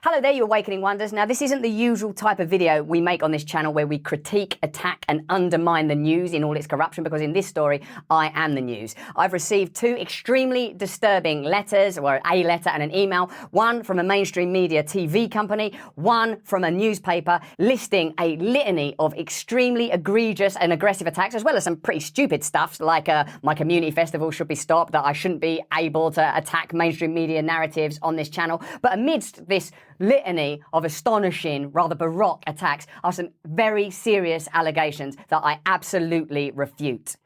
Hello there, you Awakening Wonders. Now, this isn't the usual type of video we make on this channel where we critique, attack, and undermine the news in all its corruption, because in this story, I am the news. I've received two extremely disturbing letters, or a letter and an email, one from a mainstream media TV company, one from a newspaper, listing a litany of extremely egregious and aggressive attacks, as well as some pretty stupid stuff, like my community festival should be stopped, that I shouldn't be able to attack mainstream media narratives on this channel. But amidst this litany of astonishing, rather baroque attacks are some very serious allegations that I absolutely refute.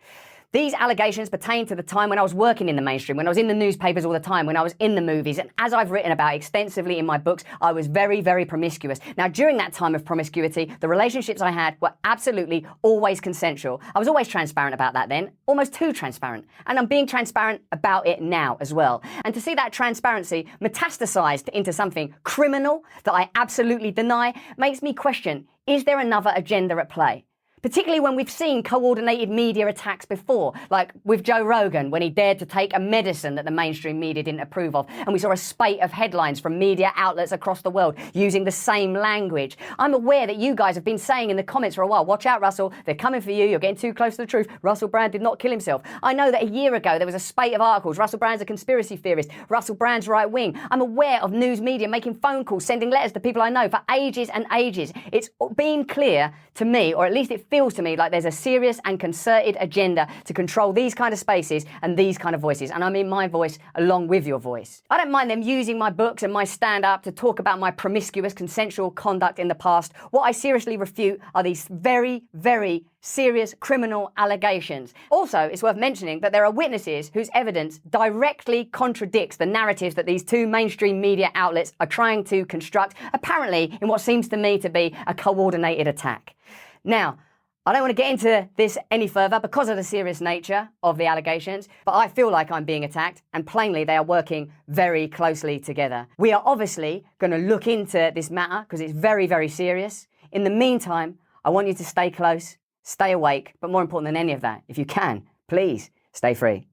These allegations pertain to the time when I was working in the mainstream, when I was in the newspapers all the time, when I was in the movies, and as I've written about extensively in my books, I was very, very promiscuous. Now, during that time of promiscuity, the relationships I had were absolutely always consensual. I was always transparent about that then, almost too transparent. And I'm being transparent about it now as well. And to see that transparency metastasized into something criminal that I absolutely deny makes me question, is there another agenda at play? Particularly when we've seen coordinated media attacks before, like with Joe Rogan when he dared to take a medicine that the mainstream media didn't approve of, and we saw a spate of headlines from media outlets across the world using the same language. I'm aware that you guys have been saying in the comments for a while, watch out Russell, they're coming for you, you're getting too close to the truth, Russell Brand did not kill himself. I know that a year ago there was a spate of articles, Russell Brand's a conspiracy theorist, Russell Brand's right wing. I'm aware of news media making phone calls, sending letters to people I know for ages and ages. It's been clear to me, or at least it feels to me like there's a serious and concerted agenda to control these kind of spaces and these kind of voices. And I mean my voice along with your voice. I don't mind them using my books and my stand-up to talk about my promiscuous consensual conduct in the past. What I seriously refute are these very, very serious criminal allegations. Also, it's worth mentioning that there are witnesses whose evidence directly contradicts the narratives that these two mainstream media outlets are trying to construct, apparently in what seems to me to be a coordinated attack. Now, I don't want to get into this any further because of the serious nature of the allegations, but I feel like I'm being attacked, and plainly they are working very closely together. We are obviously going to look into this matter because it's very, very serious. In the meantime, I want you to stay close, stay awake, but more important than any of that, if you can, please stay free.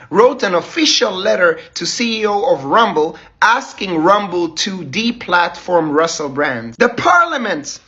Wrote an official letter to CEO of Rumble asking Rumble to deplatform Russell Brand. The Parliament!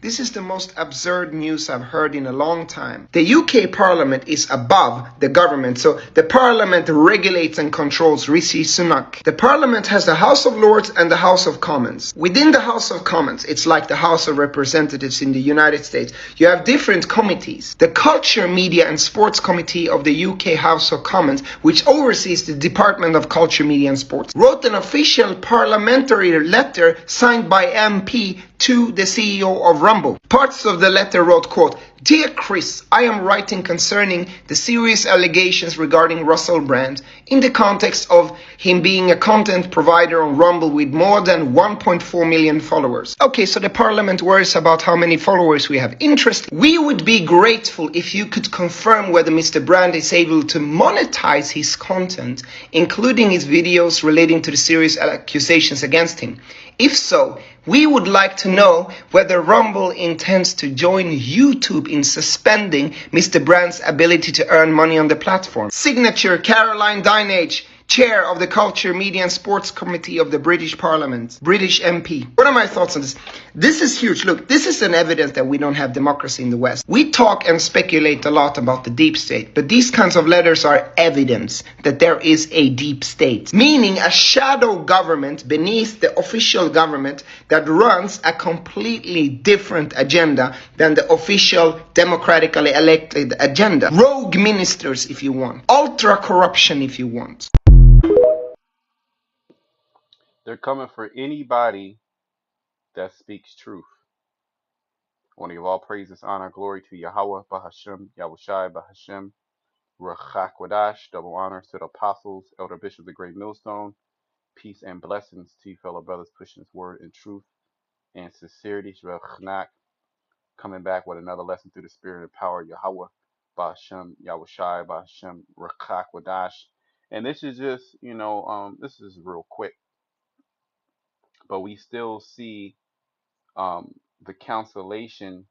This is the most absurd news I've heard in a long time. The UK Parliament is above the government, so the Parliament regulates and controls Rishi Sunak. The Parliament has the House of Lords and the House of Commons. Within the House of Commons, it's like the House of Representatives in the United States. You have different committees. The Culture, Media and Sports Committee of the UK House of Commons, which oversees the Department of Culture, Media and Sports, wrote an official parliamentary letter signed by MP to the CEO of Rumble. Parts of the letter wrote, quote, "Dear Chris, I am writing concerning the serious allegations regarding Russell Brand in the context of him being a content provider on Rumble with more than 1.4 million followers." Okay, so the Parliament worries about how many followers we have. Interesting. We would be grateful if you could confirm whether Mr. Brand is able to monetize his content, including his videos relating to the serious accusations against him. If so, we would like to know whether Rumble intends to join YouTube in suspending Mr. Brand's ability to earn money on the platform. Signature Caroline Dinenage, Chair of the Culture, Media and Sports Committee of the British Parliament, British MP. What are my thoughts on this? This is huge. Look, this is an evidence that we don't have democracy in the West. We talk and speculate a lot about the deep state, but these kinds of letters are evidence that there is a deep state, meaning a shadow government beneath the official government that runs a completely different agenda than the official democratically elected agenda. Rogue ministers, if you want. Ultra corruption, if you want. They're coming for anybody that speaks truth. I want to give all praises, honor, glory to Yahweh, Bahashem, Yahushai, Bahashem, Ruach Wadash, double honors to the apostles, elder bishops of the Great Millstone, peace and blessings to you fellow brothers pushing this word in truth and sincerity. Shvach coming back with another lesson through the spirit and power of Yahweh, Bahashem, Yahushai, Bahashem, Ruach Wadash. And this is just, this is real quick, but we still see the cancellation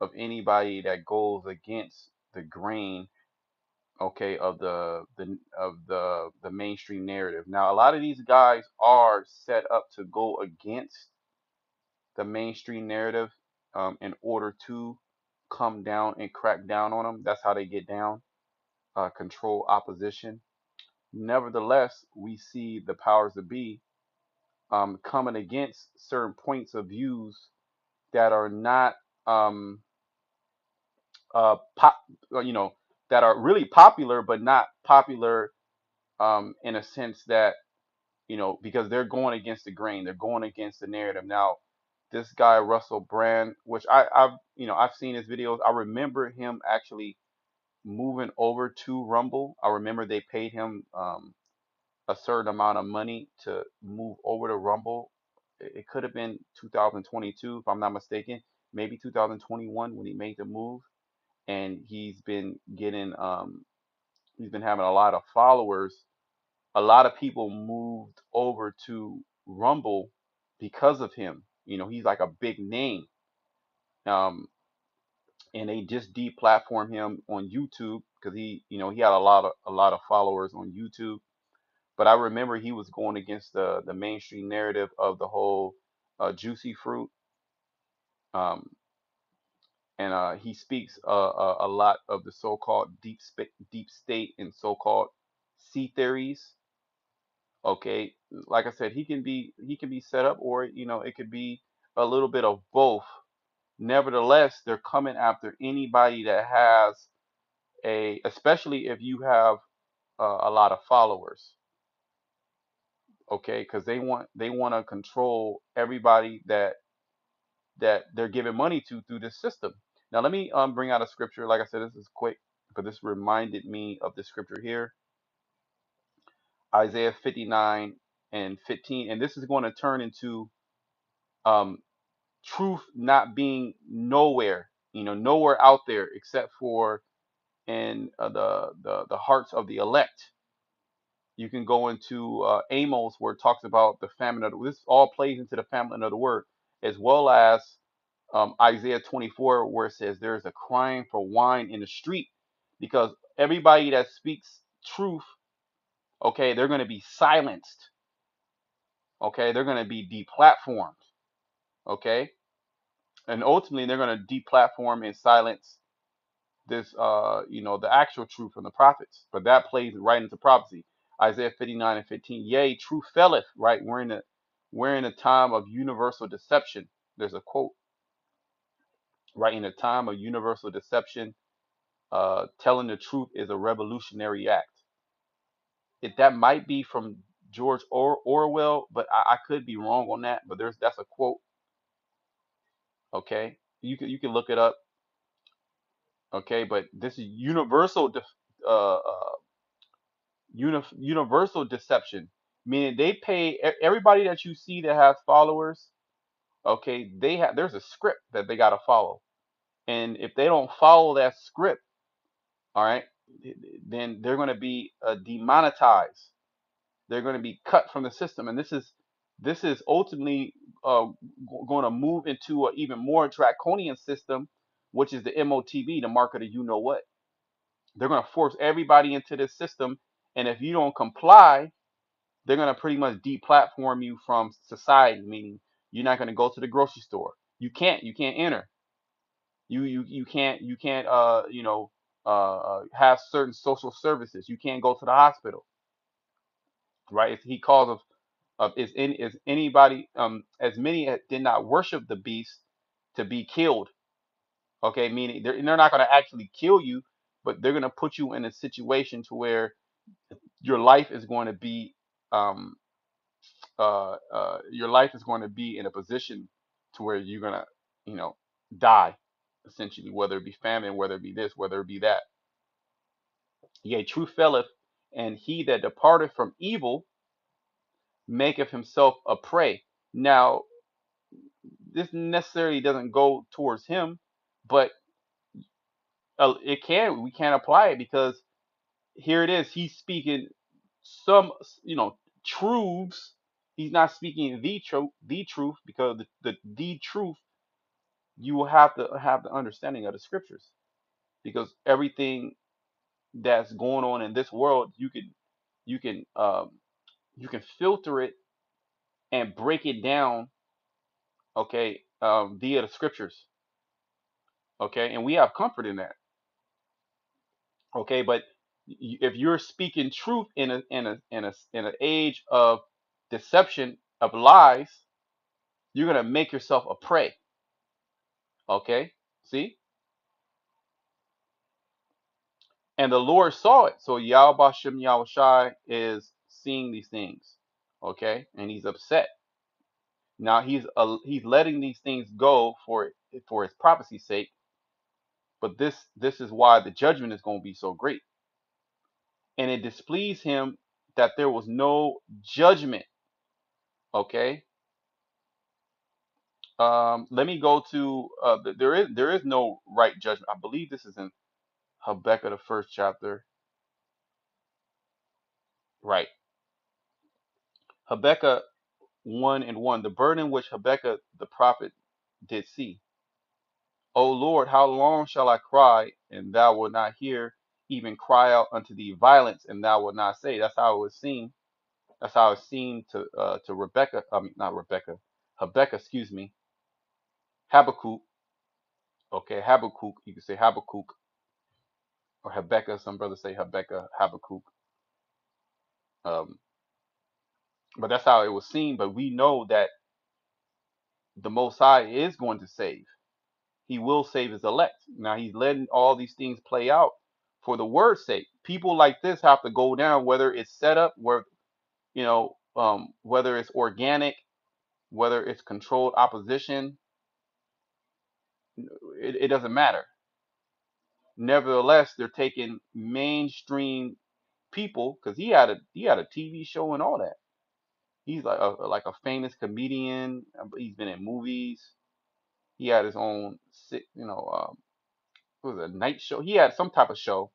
of anybody that goes against the grain okay, of the mainstream narrative. Now, a lot of these guys are set up to go against the mainstream narrative in order to come down and crack down on them. That's how they get down, control opposition. Nevertheless, we see the powers that be coming against certain points of views that are not um, pop, that are really popular, but not popular in a sense that because they're going against the grain, they're going against the narrative. Now, this guy Russell Brand, which I've seen his videos. I remember him actually moving over to Rumble. I remember they paid him a certain amount of money to move over to Rumble. It could have been 2022, if I'm not mistaken, maybe 2021 when he made the move. And he's been having a lot of followers. A lot of people moved over to Rumble because of him. He's like a big name. Um, and they just deplatformed him on YouTube because he had a lot of followers on YouTube. But I remember he was going against the mainstream narrative of the whole juicy fruit. Um, and he speaks a lot of the so-called deep state and so-called sea theories. Okay, like I said, he can be set up, or it could be a little bit of both. Nevertheless, they're coming after anybody that has especially if you have a lot of followers. Okay, because they want to control everybody that they're giving money to through this system. Now, let me bring out a scripture. Like I said, this is quick, but this reminded me of the scripture here, Isaiah 59:15, and this is going to turn into um, truth not being nowhere, nowhere out there except for in the hearts of the elect. You can go into Amos where it talks about the famine of this all plays into the famine of the word, as well as Isaiah 24 where it says there is a crying for wine in the street, because everybody that speaks truth, okay, they're going to be silenced. Okay, they're going to be deplatformed. Okay, and ultimately they're going to deplatform and silence this the actual truth from the prophets. But that plays right into prophecy. Isaiah 59:15, yea, truth felleth. Right, we're in a time of universal deception. There's a quote, right, in a time of universal deception, telling the truth is a revolutionary act. That might be from George Orwell, but I could be wrong on that. But that's a quote. Okay, you can look it up. Okay, but this is uh, uh, universal deception, meaning they pay everybody that you see that has followers. Okay, there's a script that they got to follow, and if they don't follow that script, all right, then they're going to be demonetized. They're going to be cut from the system, and this is ultimately going to move into an even more draconian system, which is the MOTB, the mark of the you know what. They're going to force everybody into this system, and if you don't comply, they're going to pretty much deplatform you from society, meaning you're not going to go to the grocery store. You can't enter. You can't have certain social services. You can't go to the hospital, right? He calls of is anybody as many as did not worship the beast to be killed. Okay, meaning they're not going to actually kill you, but they're going to put you in a situation to where your life is going to be um, your life is going to be in a position to where you're gonna, you know, die, essentially, whether it be famine, whether it be this, whether it be that. Yea, true felleth, and he that departeth from evil maketh himself a prey. Now, this necessarily doesn't go towards him, but we can apply it because here it is. He's speaking some, truths. He's not speaking the truth, because the truth, you will have to have the understanding of the scriptures, because everything that's going on in this world, you can you can filter it and break it down, okay, via the scriptures, okay, and we have comfort in that, okay. But if you're speaking truth in an age of deception, of lies, you're gonna make yourself a prey, okay. See, and the Lord saw it. So Yahweh Bashem Yahushai is seeing these things, okay, and he's upset. Now he's letting these things go for his prophecy's sake, but this is why the judgment is going to be so great, and it displeased him that there was no judgment. Okay, let me go to there is no right judgment. I believe this is in Habakkuk, the first chapter, right? Habakkuk 1:1, the burden which Habakkuk the prophet did see. O Lord, how long shall I cry, and thou wilt not hear, even cry out unto thee violence, and thou wilt not say? That's how it was seen. That's how it seemed to Rebecca. I mean, not Rebecca, Habakkuk. Excuse me, Habakkuk. Okay, Habakkuk. You can say Habakkuk or Habakkuk. Some brothers say Habakkuk, Habakkuk. Um, but that's how it was seen. But we know that the Most High is going to save. He will save his elect. Now he's letting all these things play out for the word's sake. People like this have to go down, whether it's set up, whether it's organic, whether it's controlled opposition, it doesn't matter. Nevertheless, they're taking mainstream people, because he had a TV show and all that. He's like a famous comedian. He's been in movies. He had his own, what was it, a night show. He had some type of show.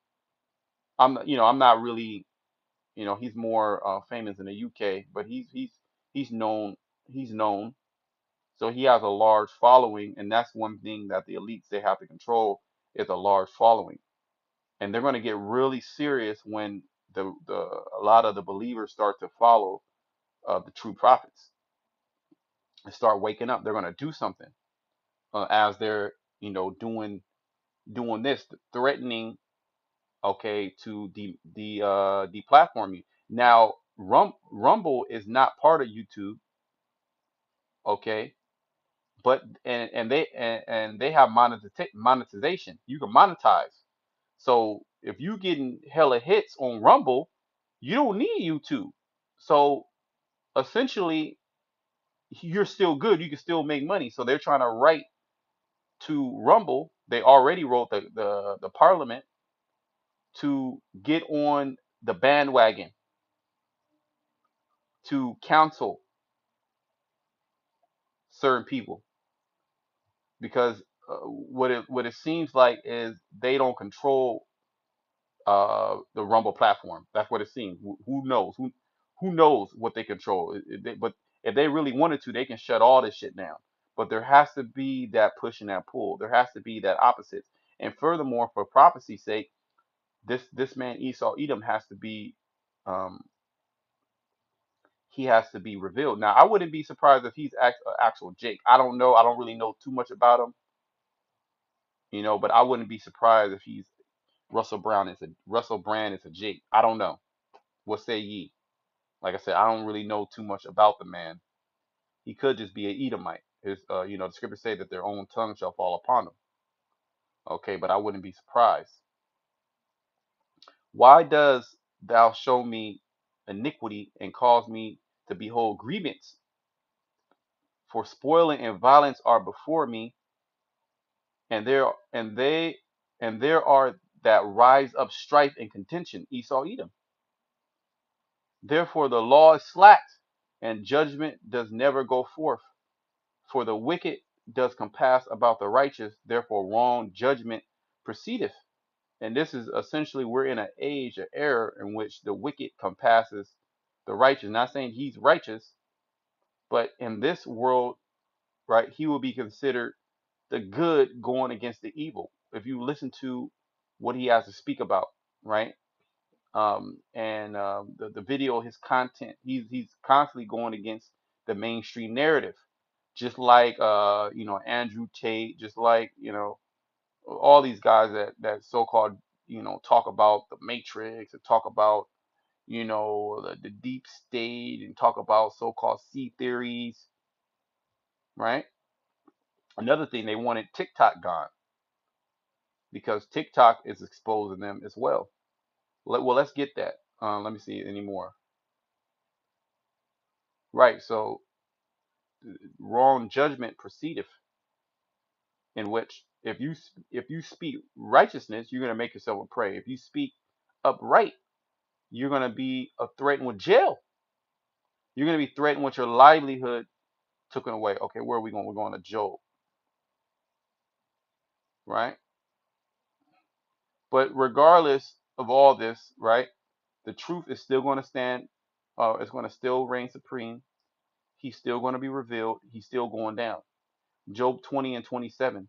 I'm not really, he's more famous in the UK, but he's known. He's known. So he has a large following, and that's one thing that the elites they have to control is a large following, and they're going to get really serious when the a lot of the believers start to follow the true prophets and start waking up. They're going to do something as they're doing this, threatening, okay, to deplatform you. Now, Rumble is not part of YouTube, okay, but and they have monetization. You can monetize. So if you getting hella hits on Rumble, you don't need YouTube. So essentially, you're still good. You can still make money. So they're trying to write to Rumble. They already wrote the Parliament to get on the bandwagon to counsel certain people, because what it seems like is they don't control the Rumble platform. That's what it seems. Who knows? Who knows what they control? But if they really wanted to, they can shut all this shit down. But there has to be that push and that pull. There has to be that opposite. And furthermore, for prophecy's sake, this man Esau Edom has to be um, he has to be revealed. Now, I wouldn't be surprised if he's actual Jake. I don't know. I don't really know too much about him, but I wouldn't be surprised if he's Russell Brand is a Jake. I don't know. What say ye? Like I said, I don't really know too much about the man. He could just be an Edomite. The scriptures say that their own tongue shall fall upon them. Okay, but I wouldn't be surprised. Why does thou show me iniquity and cause me to behold grievance? For spoiling and violence are before me, and there are that rise up strife and contention. Esau Edom. Therefore the law is slack, and judgment does never go forth. For the wicked does compass about the righteous, therefore wrong judgment proceedeth. And this is essentially, we're in an age of error in which the wicked compasses the righteous. Not saying he's righteous, but in this world, right, he will be considered the good going against the evil. If you listen to what he has to speak about, right? The video, his content, he's constantly going against the mainstream narrative, just like Andrew Tate, just like all these guys that so-called talk about the Matrix and talk about the deep state and talk about so-called sea theories, right? Another thing, they wanted TikTok gone because TikTok is exposing them as well. Well, let's get that. Let me see any more. Right. So wrong judgment proceedeth, in which if you speak righteousness, you're gonna make yourself a prey. If you speak upright, you're gonna be threatened with jail. You're gonna be threatened with your livelihood taken away. Okay, where are we going? We're going to Job, right? But regardless of all this, right, the truth is still going to stand. It's going to still reign supreme. He's still going to be revealed. He's still going down. Job 20 and 27.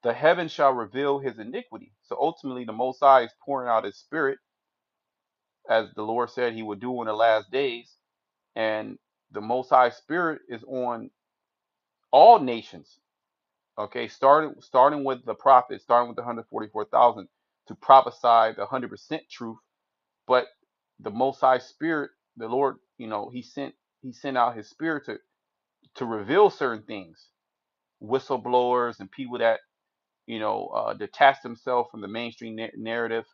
The heavens shall reveal his iniquity. So ultimately, the Most High is pouring out his spirit, as the Lord said he would do in the last days. And the Most High spirit is on all nations. Okay, starting with the prophets, starting with the 144,000 to prophesy the 100% truth. But the Most High Spirit, the Lord, he sent out his spirit to reveal certain things. Whistleblowers and people that detach themselves from the mainstream narrative,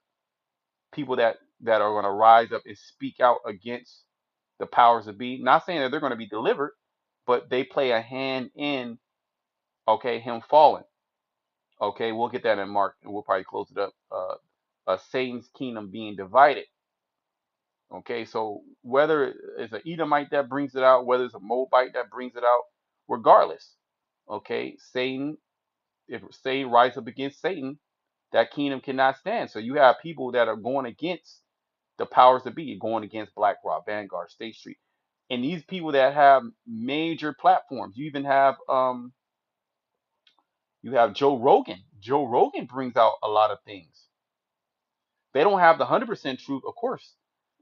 people that are going to rise up and speak out against the powers that be. Not saying that they're going to be delivered, but they play a hand in him falling. Okay, we'll get that in Mark, and we'll probably close it up. Satan's kingdom being divided. Okay, so whether it's an Edomite that brings it out, whether it's a Moabite that brings it out, regardless, okay, if Satan rises up against Satan, that kingdom cannot stand. So you have people that are going against the powers that be, going against BlackRock, Vanguard, State Street, and these people that have major platforms. You even have Joe Rogan. Joe Rogan brings out a lot of things. They don't have the 100% truth, of course,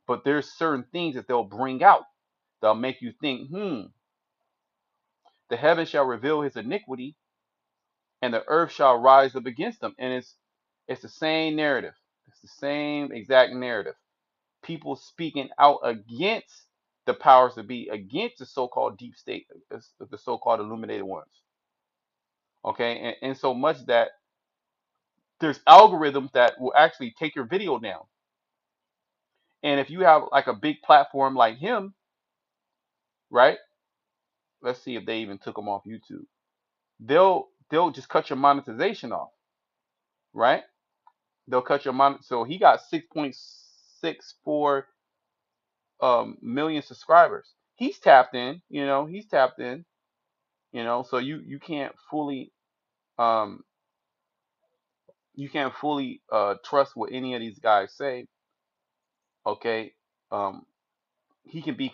but there's certain things that they'll bring out that'll make you think, the heavens shall reveal his iniquity, and the earth shall rise up against him. And it's the same narrative. It's the same exact narrative. People speaking out against the powers that be, against the so-called deep state, the so-called illuminated ones. Okay, and so much that there's algorithms that will actually take your video down. And if you have like a big platform like him, right? Let's see if they even took him off YouTube. They'll just cut your monetization off, right? They'll cut your mon. So he got 6.64 million subscribers. He's tapped in, he's tapped in, so you can't fully um trust what any of these guys say. Okay. um he can be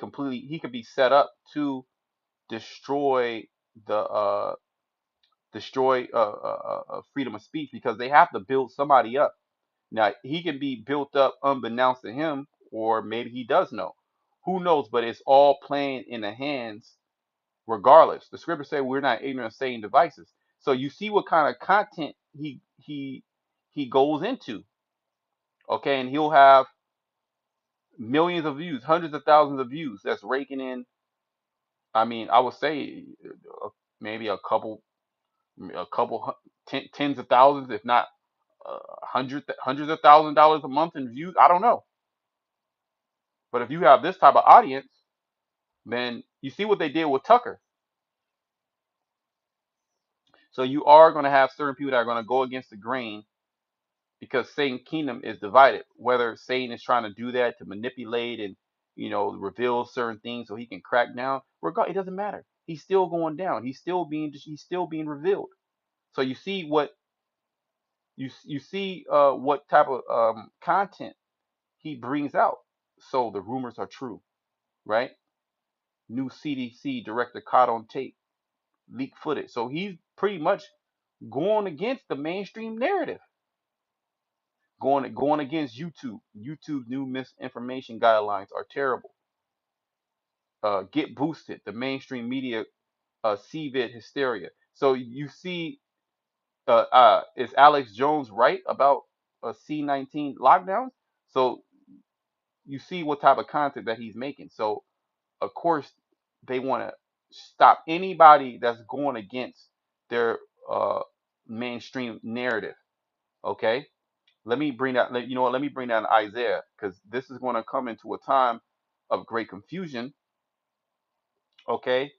set up to destroy the freedom of speech, because they have to build somebody up. Now, he can be built up unbeknownst to him, or maybe he does know. Who knows? But it's all playing in the hands regardless. The scriptures say we're not ignorant of Satan devices. So you see what kind of content he goes into. Okay, and he'll have millions of views, hundreds of thousands of views. That's raking in. I mean, I would say maybe a couple tens of thousands, if not hundreds of $1,000s a month in views. I don't know. But if you have this type of audience, then you see what they did with Tucker. So you are going to have certain people that are going to go against the grain, because Satan's kingdom is divided. Whether Satan is trying to do that to manipulate and reveal certain things so he can crack down, it doesn't matter. He's still going down. He's still being revealed. So you see what what type of content he brings out. So the rumors are true, right? New CDC director caught on tape, leaked footage. So he's pretty much going against the mainstream narrative. going against YouTube. YouTube new misinformation guidelines are terrible. Get boosted. The mainstream media CVID hysteria. So you see, is Alex Jones right about C-19 lockdowns? So you see what type of content that he's making. So of course they want to stop anybody that's going against their uh, mainstream narrative. Okay, let me bring that. You know what? Let me bring that in Isaiah, because this is going to come into a time of great confusion. Okay,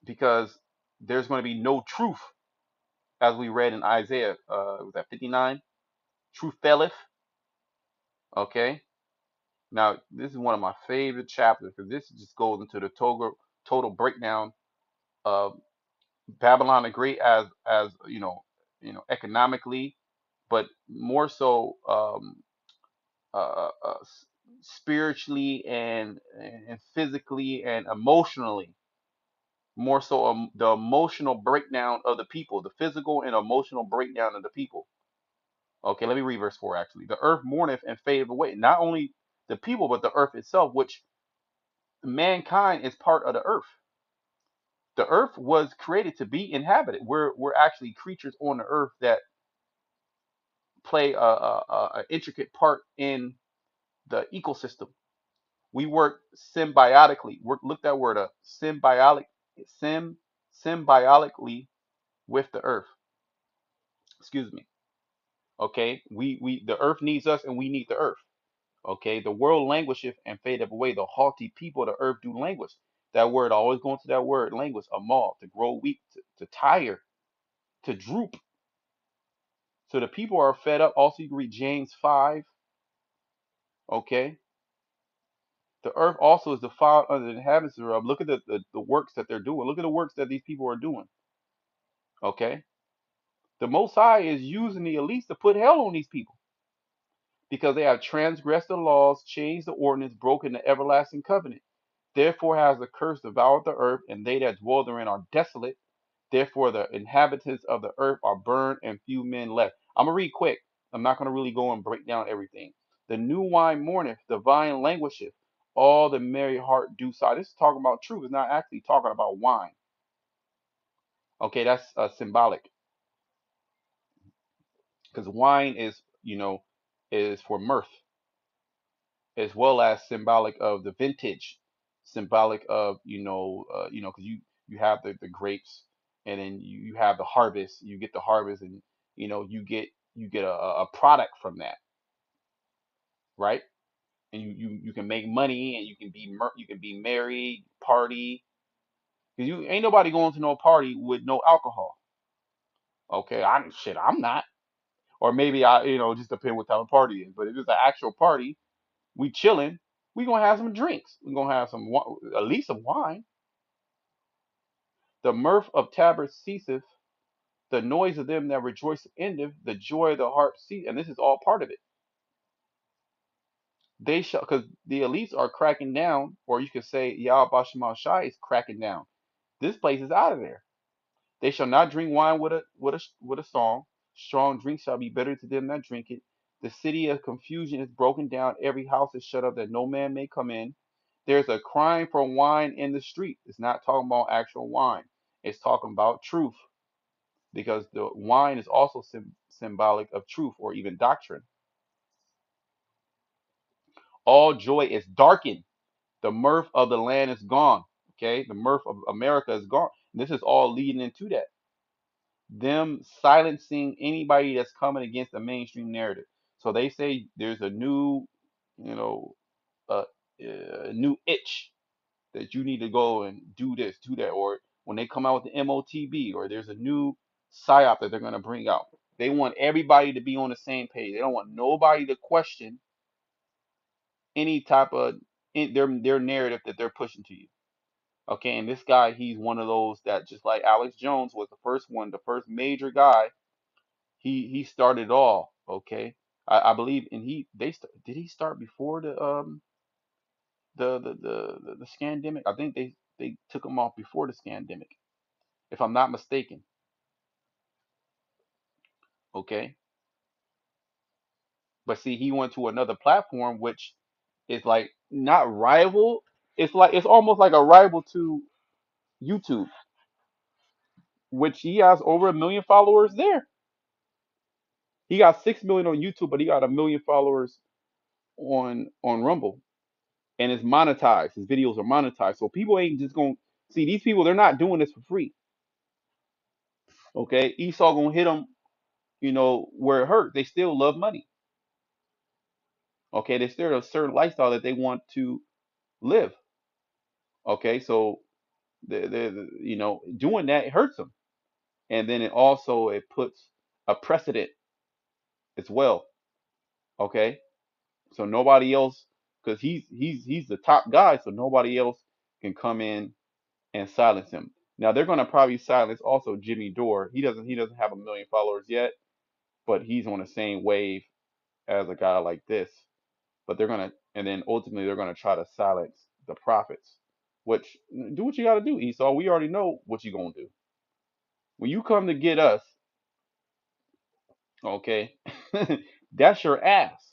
because there's going to be no truth, as we read in Isaiah. Was that 59? Truth faileth. Okay. Now this is one of my favorite chapters, because this just goes into the total breakdown of Babylon the Great, as economically, but more so spiritually and physically and emotionally. More so the emotional breakdown of the people, the physical and emotional breakdown of the people. Okay, let me read verse 4 actually. The earth mourneth and fadeth away. Not only the people, but the earth itself, which mankind is part of the earth. The earth was created to be inhabited. We're actually creatures on the earth that play a intricate part in the ecosystem. We work symbiotically. Look that word up. Symbiotically with the earth. Excuse me. Okay. We the earth needs us and we need the earth. Okay. The world languisheth and fadeth away. The haughty people of the earth do languish. That word, always going to that word, languish, amal, to grow weak, to tire, to droop. So the people are fed up. Also, you can read James 5. Okay. The earth also is defiled under the inhabitants thereof. Look at the works that they're doing. Look at the works that these people are doing. Okay. The Most High is using the elites to put hell on these people, because they have transgressed the laws, changed the ordinance, broken the everlasting covenant. Therefore has the curse devoured the earth, and they that dwell therein are desolate. Therefore the inhabitants of the earth are burned, and few men left. I'm gonna read quick. I'm not gonna really go and break down everything. The new wine mourneth, the vine languisheth, all the merry heart do sigh. This is talking about truth. It's not actually talking about wine. Okay, that's symbolic, because wine is for mirth, as well as symbolic of the vintage, symbolic of because you have the grapes, and then you have the harvest. You get the harvest, and you get a product from that, right? And you can make money, and you can be married, party, because you ain't nobody going to no party with no alcohol. Okay, I'm not. Or maybe just depend what type of party it is. But if it's an actual party, we chilling, we gonna have some drinks. We gonna have at least some wine. The mirth of tabrets ceaseth, the noise of them that rejoice endeth, the joy of the harp cease, and this is all part of it. They shall, because the elites are cracking down, or you could say Yahweh Bashemal Shai is cracking down. This place is out of there. They shall not drink wine with a song. Strong drink shall be bitter to them that drink it. The city of confusion is broken down. Every house is shut up that no man may come in. There's a crying for wine in the street. It's not talking about actual wine. It's talking about truth, because the wine is also symbolic of truth or even doctrine. All joy is darkened. The mirth of the land is gone. Okay, the mirth of America is gone. This is all leading into that. Them silencing anybody that's coming against the mainstream narrative. So they say there's a new, you know, uh, new itch that you need to go and do this, do that, or when they come out with the MOTB, or there's a new psyop that they're going to bring out. They want everybody to be on the same page. They don't want nobody to question any type of their narrative that they're pushing to you. Okay, and this guy, he's one of those that, just like Alex Jones was the first one, the first major guy. He started all. Okay, I believe, and did he start before the scandemic? I think they took him off before the scandemic, if I'm not mistaken. Okay, But see, he went to another platform, which is like not rival. It's like it's almost like a rival to YouTube, which he has over 1 million followers there. He got 6 million on YouTube, but he got 1 million followers on Rumble, and it's monetized. His videos are monetized, so people ain't just gonna see these people. They're not doing this for free. Okay, Esau gonna hit them, where it hurt. They still love money. Okay, they still have a certain lifestyle that they want to live. Okay, so doing that hurts them, and then it puts a precedent as well. Okay, so nobody else, because he's the top guy, so nobody else can come in and silence him. Now they're gonna probably silence also Jimmy Dore. He doesn't have 1 million followers yet, but he's on the same wave as a guy like this. But and then ultimately they're gonna try to silence the prophets. Which do what you gotta do, Esau. We already know what you're gonna do. When you come to get us, okay, that's your ass.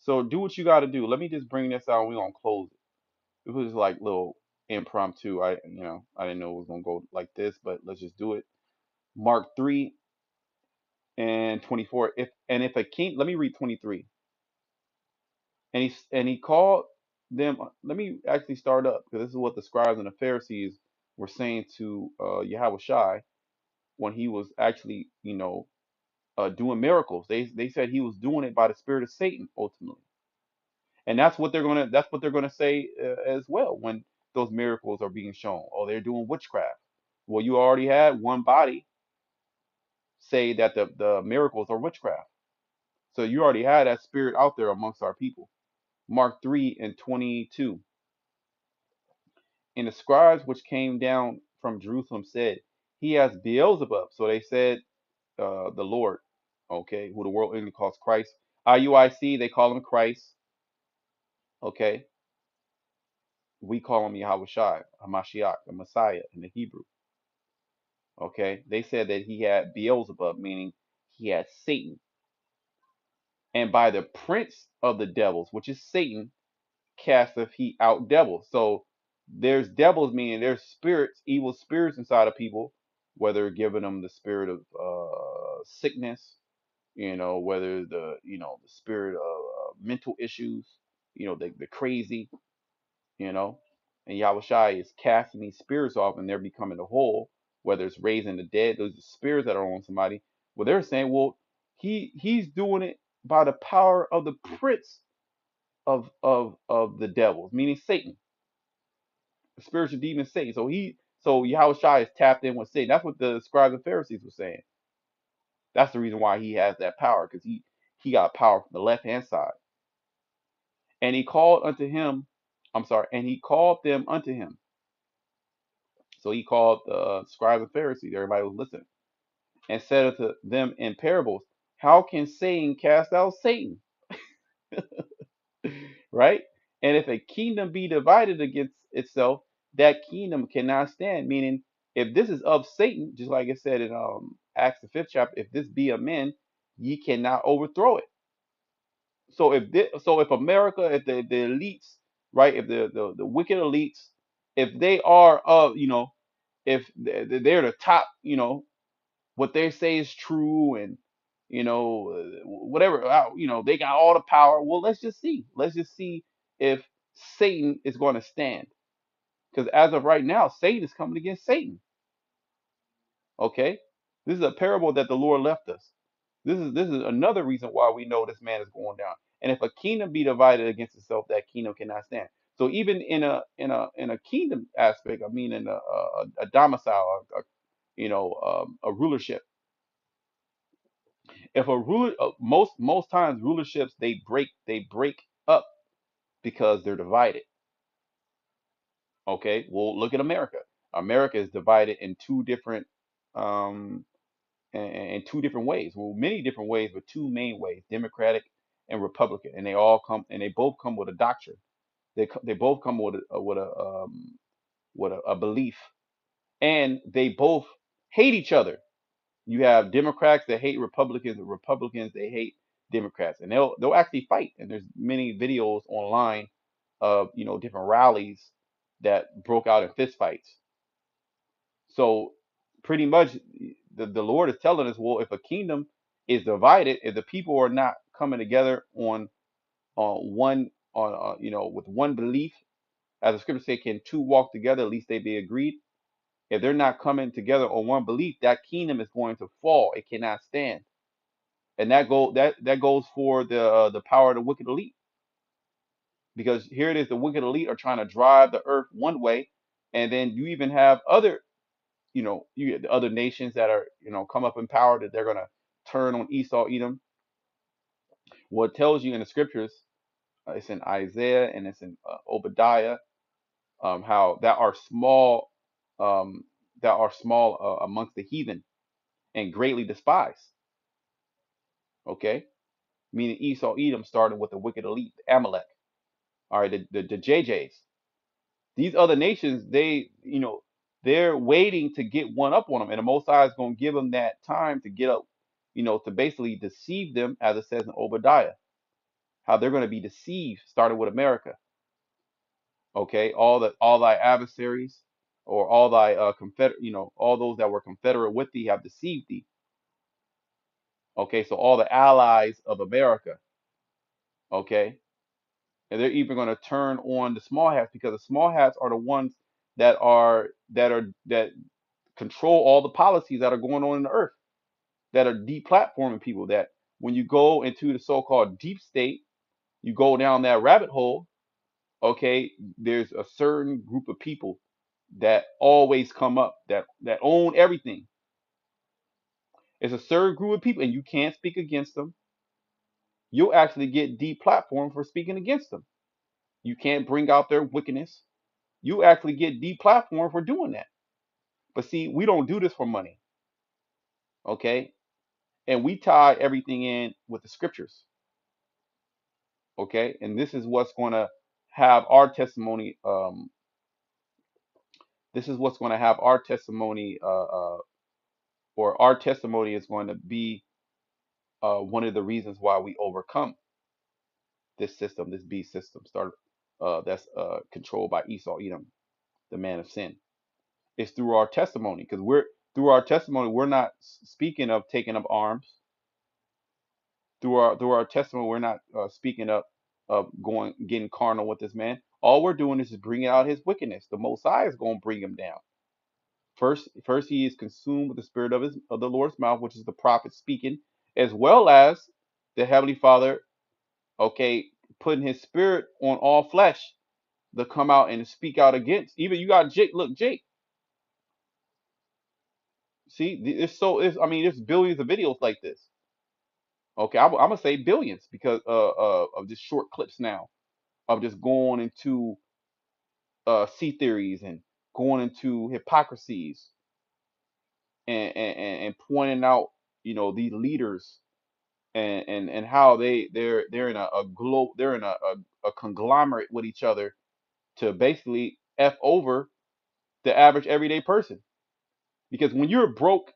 So do what you gotta do. Let me just bring this out and we're gonna close it. It was like little impromptu. I didn't know it was gonna go like this, but let's just do it. Mark 3:24. If a king, let me read 23. And he called them. Let me actually start up because this is what the scribes and the Pharisees were saying to Yahweh Shai when he was actually, doing miracles. They said he was doing it by the spirit of Satan ultimately, and that's what they're gonna say as well when those miracles are being shown. Oh, they're doing witchcraft. Well, you already had one body say that the miracles are witchcraft. So you already had that spirit out there amongst our people. Mark 3:22. And the scribes which came down from Jerusalem said, he has Beelzebub. So they said, the Lord, okay, who the world only calls Christ. IUIC, they call him Christ. Okay. We call him Yahweh Shai, Hamashiach, the Messiah in the Hebrew. Okay. They said that he had Beelzebub, meaning he had Satan. And by the prince of the devils, which is Satan, casteth he out devils. So there's devils, meaning there's spirits, evil spirits inside of people, whether giving them the spirit of sickness, whether the spirit of mental issues, the crazy, you know, and Yahweh Shai is casting these spirits off and they're becoming the whole, whether it's raising the dead, those are spirits that are on somebody. Well, they're saying, well, he's doing it by the power of the prince of the devils, meaning Satan, the spiritual demon Satan. So Yahweh Shai is tapped in with Satan. That's what the scribes and Pharisees were saying. That's the reason why he has that power, because he got power from the left hand side. And he called unto him, I'm sorry, and he called them unto him. So he called the scribes and Pharisees, everybody was listening, and said unto them in parables, how can Satan cast out Satan? Right? And if a kingdom be divided against itself, that kingdom cannot stand. Meaning, if this is of Satan, just like it said in Acts the 5th chapter, if this be of men, ye cannot overthrow it. So if America, if the elites, right, if the wicked elites, if they are if they're the top, what they say is true, and whatever, they got all the power. Well, let's just see if Satan is going to stand, because as of right now Satan is coming against Satan. Okay, this is a parable that the Lord left us. This is another reason why we know this man is going down. And if a kingdom be divided against itself, that kingdom cannot stand. So even in a kingdom aspect, I mean, in a domicile, a rulership. If a ruler, most times rulerships, they break up because they're divided. Okay, well, look at America. America is divided in two different um in two different ways. Well, many different ways, but two main ways: Democratic and Republican. And they both come with a doctrine. They both come with a belief, and they both hate each other. You have Democrats that hate Republicans, and Republicans they hate Democrats, and they'll actually fight. And there's many videos online of different rallies that broke out in fistfights. So pretty much the Lord is telling us, well, if a kingdom is divided, if the people are not coming together on with one belief, as the scripture say, can two walk together, at least they be agreed. If they're not coming together on one belief, that kingdom is going to fall. It cannot stand. And that goes for the power of the wicked elite. Because here it is, the wicked elite are trying to drive the earth one way, and then you even have other, you get the other nations that are, come up in power, that they're gonna turn on Esau, Edom. What tells you in the scriptures, it's in Isaiah and it's in Obadiah, how um, that are small amongst the heathen and greatly despised. Okay, meaning Esau, Edom started with the wicked elite, Amalek. All right, the JJs. These other nations, they're waiting to get one up on them, and the Most High is going to give them that time to get up, to basically deceive them, as it says in Obadiah, how they're going to be deceived, starting with America. Okay, all thy adversaries, or all thy all those that were confederate with thee have deceived thee. Okay, so all the allies of America. Okay, and they're even going to turn on the small hats, because the small hats are the ones that control all the policies that are going on in the earth, that are deplatforming people. That when you go into the so-called deep state, you go down that rabbit hole. Okay, there's a certain group of people that always come up, that own everything. It's a certain group of people, and you can't speak against them. You'll actually get deplatformed for speaking against them. You can't bring out their wickedness. You actually get deplatformed for doing that. But see, we don't do this for money. Okay, and we tie everything in with the scriptures. Okay, and this is what's going to have our testimony. This is what's going to have our testimony, or our testimony is going to be one of the reasons why we overcome this system, this beast system, that's controlled by Esau, Edom, the man of sin. It's through our testimony, because through our testimony, we're not speaking of taking up arms. Through our testimony, we're not speaking up of getting carnal with this man. All we're doing is bringing out his wickedness. The Most High is going to bring him down. First, he is consumed with the spirit of the Lord's mouth, which is the prophet speaking, as well as the Heavenly Father, okay, putting his spirit on all flesh to come out and speak out against. Even you got Jake. Look, Jake. See, there's billions of videos like this. Okay, I'm gonna say billions, because of just short clips now of just going into sea theories and going into hypocrisies, and pointing out, these leaders, and how they're in they're in a conglomerate with each other to basically f over the average everyday person. Because when you're broke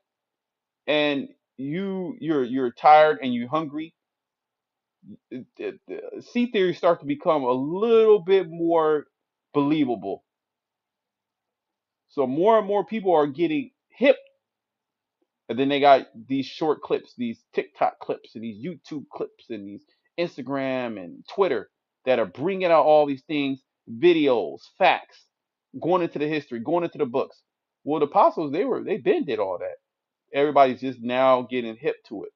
and you're tired and you're hungry, sea theories start to become a little bit more believable. So more and more people are getting hip. And then they got these short clips, these TikTok clips, and these YouTube clips, and these Instagram and Twitter, that are bringing out all these things, videos, facts, going into the history, going into the books. Well, the apostles, they been did all that. Everybody's just now getting hip to it.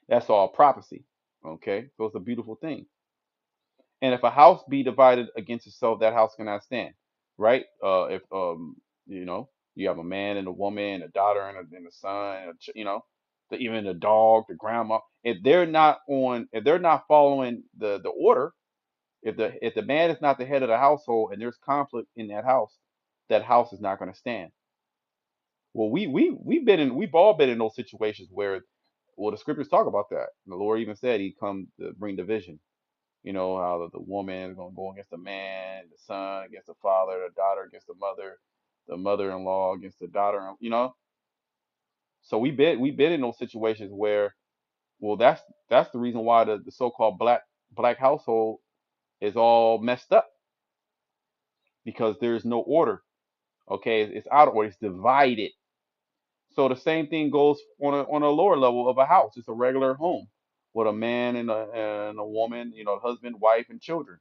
That's all prophecy. Okay, so it's a beautiful thing. And if a house be divided against itself, that house cannot stand. Right? If you have a man and a woman, a daughter and a son, even the dog, the grandma. If they're not following the order, if the man is not the head of the household and there's conflict in that house is not going to stand. Well, we've all been in those situations where, well, the scriptures talk about that. The Lord even said He come to bring division. How the woman is going to go against the man, the son against the father, the daughter against the mother-in-law against the daughter. So we've been in those situations where Well, that's the reason why the so-called black household is all messed up, because there's no order. Okay, it's out of order. It's divided. So the same thing goes on a lower level of a house. It's a regular home with a man and a woman, husband, wife, and children.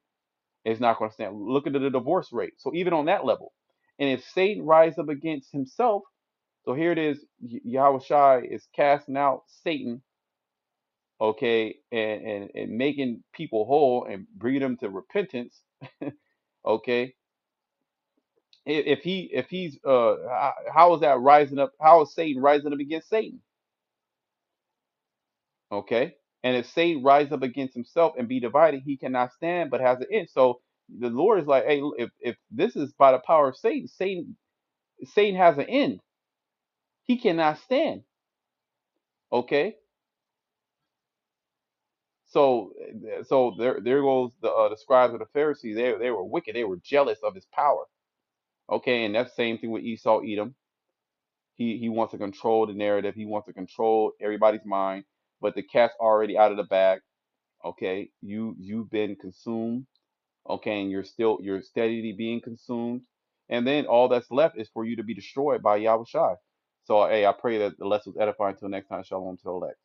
It's not going to stand. Look at the divorce rate. So even on that level, and if Satan rise up against himself, so here it is, Yahweh Shai is casting out Satan, okay, and making people whole and bringing them to repentance, okay. If he's how is that rising up? How is Satan rising up against Satan? Okay. And if Satan rise up against himself and be divided, he cannot stand, but has an end. So the Lord is like, hey, if this is by the power of Satan, Satan has an end. He cannot stand. Okay. So there goes the scribes of the Pharisees. They were wicked. They were jealous of his power. Okay, and that's the same thing with Esau, Edom. He wants to control the narrative. He wants to control everybody's mind. But the cat's already out of the bag. Okay, you've been consumed. Okay, and you're steadily being consumed. And then all that's left is for you to be destroyed by Yahweh Shai. So hey, I pray that the lesson was edifying. Until next time, shalom to the elect.